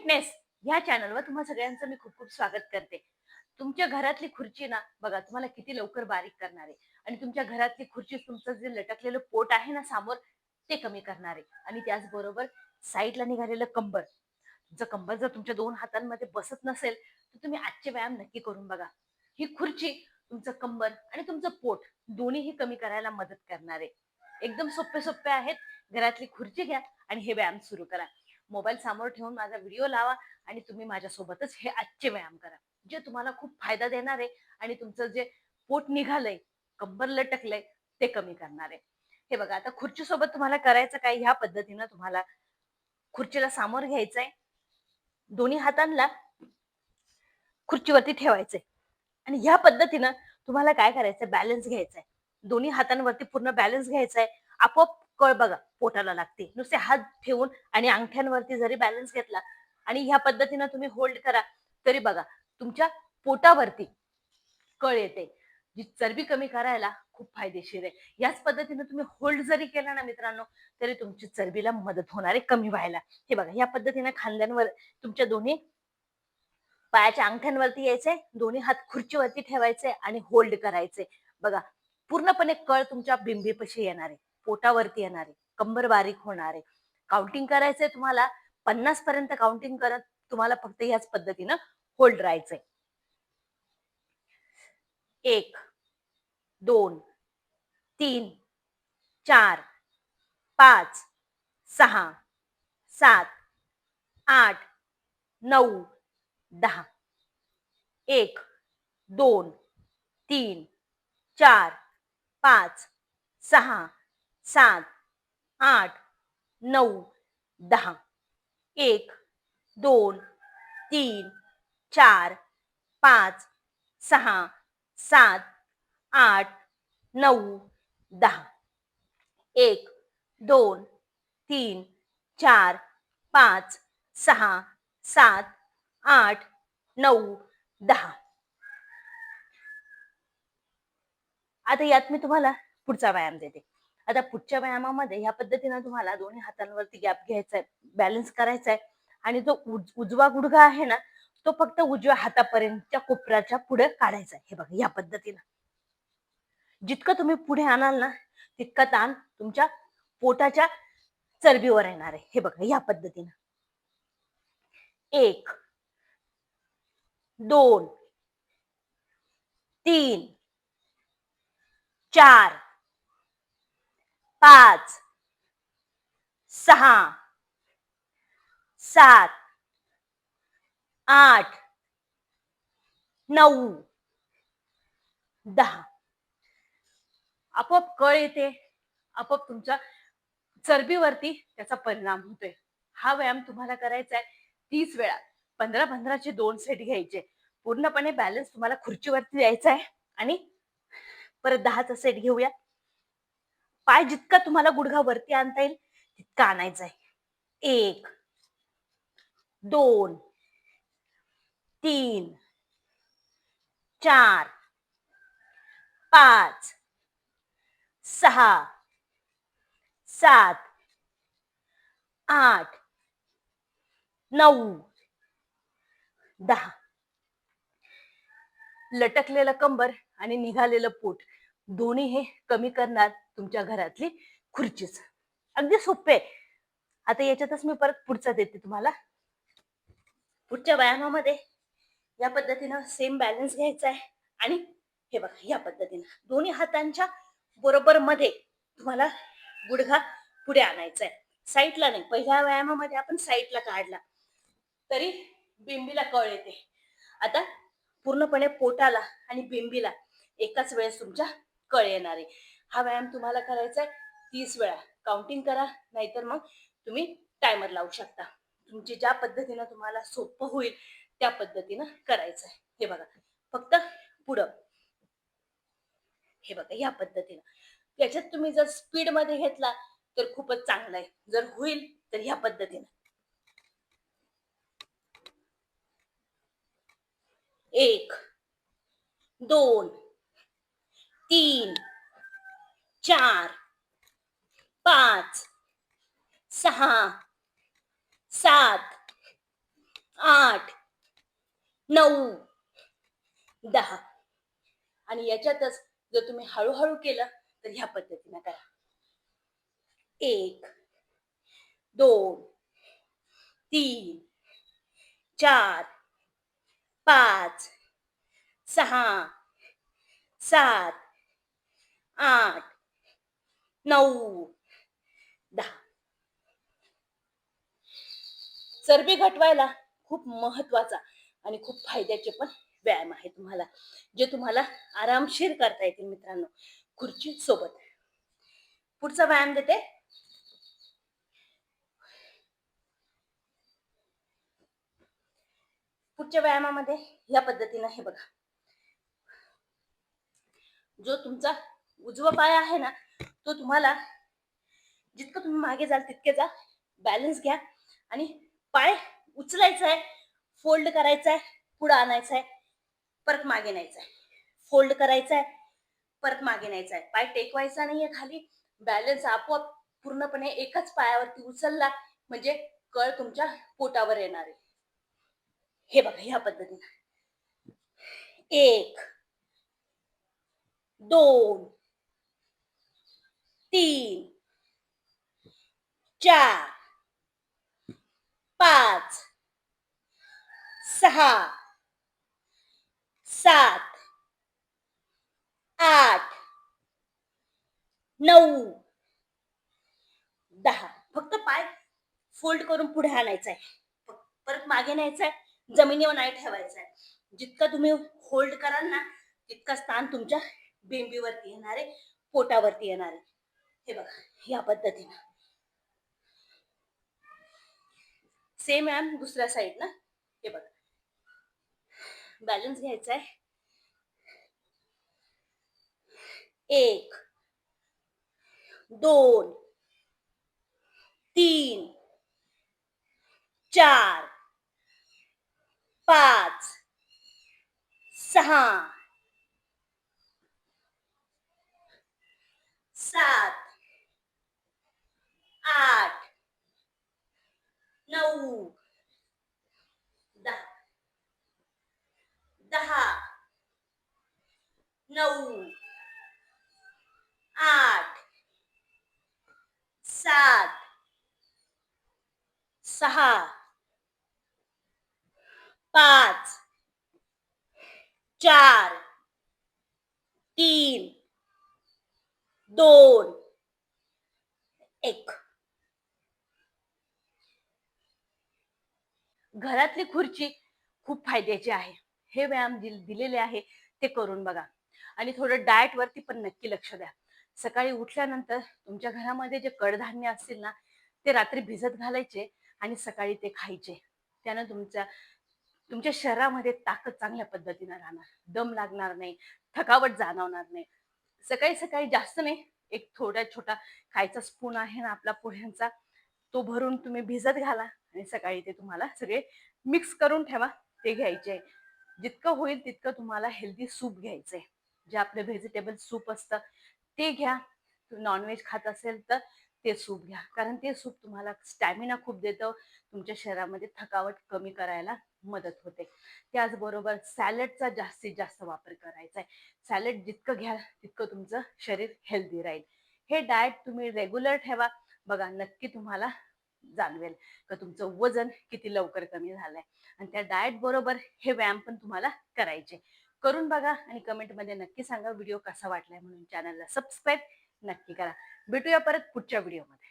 Fitness ह्या चॅनलवर तुम्हा सगळ्यांचं मी खूप खूप स्वागत करते. तुमच्या घरातली खुर्ची ना बघा तुम्हाला किती लवकर बारीक करणार आहे आणि तुमच्या घरातली खुर्ची तुमचं जे लटकलेलं पोट आहे ना समोर ते कमी करणार आहे आणि त्याचबरोबर साईडला निघालेलं कंबर. तुमचं कंबर जर तुमच्या 2 हातांमध्ये बसत नसेल तर तुम्ही आजचे व्यायाम नक्की करून बघा. ही खुर्ची तुमचं कंबर आणि तुमचं पोट दोन्हीही कमी करायला मदत करणार आहे. एकदम सोपे सोपे आहेत. घरातली खुर्ची घ्या आणि हे व्यायाम सुरू करा. मोबाईल समोर ठेवून माझा व्हिडिओ लावा आणि तुम्ही माझ्यासोबतच हे आजचे व्यायाम करा. जे तुम्हाला खूप फायदा देणार आहे आणि तुमचं जे पोट निघालंय, कंबर लटकलंय ते कमी करणार आहे. हे बघा आता खुर्चीसोबत तुम्हाला करायचं काय ह्या पद्धतीनं तुम्हाला खुर्चीला सामोर घ्यायचंय. दोन्ही हातांना खुर्चीवरती ठेवायचंय आणि ह्या पद्धतीनं तुम्हाला काय करायचंय बॅलन्स घ्यायचाय. दोन्ही हातांवरती पूर्ण बॅलन्स घ्यायचाय. आपोआप कळ बघा पोटाला लागते. नुसते हात ठेवून आणि अंगठ्यांवरती जरी बॅलन्स घेतला आणि ह्या पद्धतीनं तुम्ही होल्ड करा तरी बघा तुमच्या पोटावरती कळ येते. जी चरबी कमी करायला खूप फायदेशीर आहे. याच पद्धतीने तुम्ही होल्ड जरी केला ना मित्रांनो तरी तुमची चरबीला मदत होणार आहे कमी व्हायला. हे बघा या पद्धतीने खांद्यांवर तुमच्या दोन्ही पायाच्या अंगठ्यांवरती यायचंय, दोन्ही हात खुर्चीवरती ठेवायचे आणि होल्ड करायचे. बघा पूर्णपणे कळ तुमच्या बिंबीपाशी येणार आहे, पोटावरती येणार आहे, कंबर बारीक होणार आहे. काउंटिंग करायचंय तुम्हाला 50 पर्यंत काउंटिंग करत तुम्हाला फक्त ह्याच पद्धतीनं होल्ड राहायचंय. 1, 2, 3, 4, 5, 6, 7, 8, 9, 10. 1, 2, 3, 4, 5, 6, 7, 8, 9, 10. 1, 2, 3, 4, 5, 6, 7, 8, 9, 10. 1, 2, 3, 4, 5, 6, 7, 8, 9, 10. आता यात मी तुम्हाला पुढचा व्यायाम देते. आता पुढच्या व्यायामामध्ये ह्या पद्धतीनं तुम्हाला दोन्ही हातांवरती गॅप घ्यायचा आहे, बॅलन्स करायचा आहे आणि जो उजवा गुडघा आहे ना, तो फक्त उजव्या हातापर्यंतच्या कोपऱ्याच्या पुढे काढायचा आहे. हे बघा या पद्धतीनं. जितकं तुम्ही पुढे आणाल ना, तितका ताण तुमच्या पोटाच्या चरबीवर येणार आहे. हे बघा या पद्धतीनं. 1, 2, 3, 4, 5, 6, 7, 8, 9, 10. आपोआप कळ येते, आपोआप तुमच्या चरबीवरती त्याचा परिणाम होतोय. हा व्यायाम तुम्हाला करायचा आहे 30 वेळा. 15-15 चे 2 सेट घ्यायचे. पूर्णपणे बॅलन्स तुम्हाला खुर्चीवरती द्यायचा आहे आणि परत 10चा सेट घेऊया. पाय जितका तुम्हाला गुडघा वरती आणता येईल तितका आणायचा आहे. 1, 2, 3, 4, 5, 6, 7, 8, 9, 10. लटकलेलं कंबर आणि निघालेलं पोट दोन्ही हे कमी करणार तुमच्या घरातली खुर्चीच. अगदी सोपे आहे. आता याच्यातच मी परत पुढचा देते तुम्हाला. पुढच्या व्यायामामध्ये या पद्धतीनं सेम बॅलन्स घ्यायचा आहे आणि हे बघा या पद्धतीनं दोन्ही हातांच्या बरोबर मध्ये तुम्हाला गुडघा पुढे आणायचा आहे. साईडला नाही. पहिल्या व्यायामामध्ये आपण साईडला काढला तरी बिंबीला कळ येते. आता पूर्णपणे पोटाला आणि बिंबीला एकाच वेळेस तुमच्या कळ येणार आहे. हा व्यायाम तुम्हाला करायचा आहे 30 वेळा. काउंटिंग करा नाहीतर मग तुम्ही टायमर लावू शकता. तुमची ज्या पद्धतीनं तुम्हाला सोपं होईल त्या पद्धतीनं करायचं आहे. हे बघा फक्त पुढं हे बघा या पद्धतीनं. याच्यात तुम्ही जर स्पीड मध्ये घेतला तर खूपच चांगलं आहे. जर होईल तर ह्या पद्धतीनं 1, 2, 3, 4, 5, 6, 7, 8, 9, 10. आणि याच्यातच जर तुम्ही हळूहळू केलं तर ह्या पद्धतीने करा. 1, 2, 3, 4, 5, 6, 7, 8, 9, 10. चरबी घटवायला खूप महत्वाचा आणि खूप फायद्याचे पण व्यायाम आहे तुम्हाला, जे तुम्हाला आरामशीर करता येतील मित्रांनो, खुर्ची सोबत. पुढचा व्यायाम देते. पुढच्या व्यायामामध्ये या पद्धतीने हे बघा, जो तुमचा उजवा पाय आहे ना, तो तुम्हाला जितकं तुम्ही मागे जाल तितके जा. बॅलन्स घ्या आणि पाय उचलायचा आहे, फोल्ड करायचा आहे, पुढे आणायचा आहे, परत मागे न्यायचा आहे, फोल्ड करायचा आहे, परत मागे न्यायचा आहे. पाय टेकवायचा नाहीये खाली. बॅलन्स आपोआप पूर्णपणे एकाच पायावरती उचलला म्हणजे कळ तुमच्या पोटावर येणार आहे. हे बघा ह्या पद्धतीने. 1, 2, 3, 4, 5, 6, 7, 8, 9, 10. फक्त पाय फोल्ड करून पुढे आणायचा आहे, परत मागे न्यायचा आहे, जमिनीवर नाही ठेवायचा आहे. जितका तुम्ही होल्ड कराल ना तितका स्थान तुमच्या बेंबीवरती येणार आहे, पोटावरती येणार आहे. हे बघा या पद्धतीने. सेम आहे दुसऱ्या साईड ना. हे बघा, बॅलन्स घ्यायचा आहे. 1, 2, 3, 4, 5, 6, 7, 8, 9, 10, 9, 8, 7, 6, 5, 4, 3, 2, 1. घरातली खुर्ची खूप फायद्याची आहे. हे व्यायाम दिलेले आहे ते करून बघा. आणि थोडं डाएट वरती पण नक्की लक्ष द्या. सकाळी उठल्यानंतर तुमच्या घरामध्ये जे कडधान्य असतील ना, ते रात्री भिजत घालायचे आणि सकाळी ते खायचे. त्यानं तुमच्या शरीरामध्ये ताकद चांगल्या पद्धतीने राहणार, दम लागणार नाही, थकावट जाणवणार नाही. सकाळी सकाळी जास्त नाही, एक थोडा छोटा खायचा स्पून आहे ना आपला पोह्यांचा, तो भरून तुम्ही भिजत घाला आणि सकाळी ते तुम्हाला सगळे मिक्स करून ठेवा, ते घ्यायचे. जितकं होईल तितकं तुम्हाला हेल्दी सूप घ्यायचंय, जे आपलं व्हेजिटेबल सूप असतं ते घ्या. नॉनव्हेज खात असेल तर ते सूप घ्या, कारण ते सूप तुम्हाला स्टॅमिना खूप देतं, तुमच्या शरीरामध्ये थकावट कमी करायला मदत होते. त्याचबरोबर सॅलडचा जास्तीत जास्त वापर करायचा आहे. सॅलड जितकं घ्याल तितकं तुमचं शरीर हेल्दी राहील. हे डाएट तुम्ही रेग्युलर ठेवा, बघा नक्की तुम्हाला जाणवेल का तुमचं वजन किती लवकर कमी झालंय. आणि त्या डाएट बरोबर हे व्यायाम पण तुम्हाला करायचे. करून बघा आणि कमेंटमध्ये नक्की सांगा व्हिडिओ कसा वाटलाय म्हणून. चॅनलला सबस्क्राईब नक्की करा. भेटूया परत पुढच्या व्हिडिओमध्ये.